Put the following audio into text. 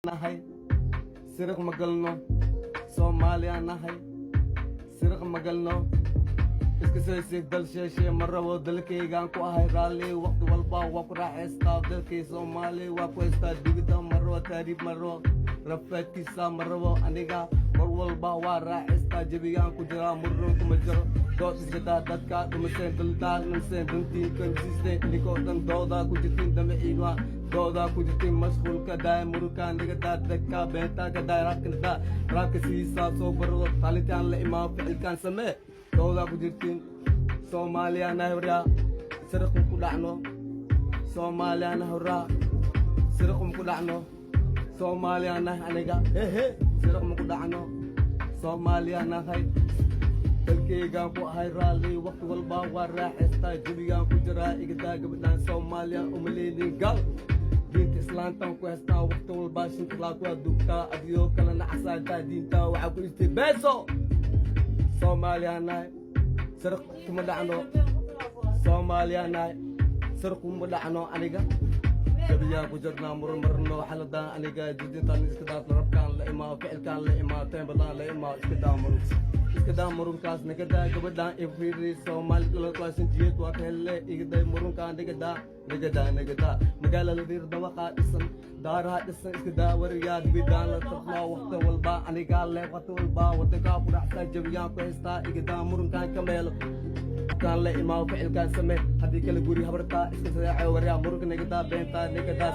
nahay sirq magalno Soomaaliya nahay sirq magalno iska soo dal sheeshe marabo dalkaygaan ku ahay raalli waqti walba waa ku raaxaystaa dalkay Soomaali waa ku haystaa digida marro taariib marro rafaadkiisa marabo aniga mar walba waa raaxaystaa jabigaan ku jira murro kuma jiro dood isjada dadka dhumaseen daldaan nuseen runtii kansiistay inikoo dhan dooda ku jirtiin damaciiga dooda ku jirtiin mashquulka daay murukaan dhiga dadka beenta ka daay raabka siisaa soo barro taalitaan la imaa ficilkaan samee dooda ku jirtiin Soomaaliya nahawra sirqum ku dhacno Soomaaliya nahawra sirqum ku dhacno Soomaaliya nah aniga sirqum ku dhacno Soomaaliya nahay dalkaygaan ku ahay raalli waqti walba waa raaxaystaa jabigaan ku jiraa igadaa gabadhaan Soomaaliya umaleynin gal diinta islaantan ku haystaa waqti walba shintilaa ku adugtaa adigoo kale nacasaantaa diinta waxaa ku istay beeso Soomaaliya nahay sirq kuma dhacno Soomaaliya nahay sirq kuma dhacno aniga jabiyaa ku jirnaa marno xaladan aniga jidintan iska daad rabkaan la imaa ficilkaan la imaa teembadaan la imaa iska daa murunkaas nagadaa gabadhaan ifriiri Soomaali dhalad waa sinjiyeed waa ka hele igaday murunkaan nagadaa magaalada diir dawaqaa dhisan daaraha dhisan iska daa wariyaa dibidaan la tarnaa waqti walba anigaa leh waqti walba wadankaa ku dhacsaa jabiyaan ku haystaa igadaa murunkaan ka meelo كان لا إمام فعل كان سمه هذيك الجوري هبرتا استساعة وريا مرق نجدا بنتا نجدا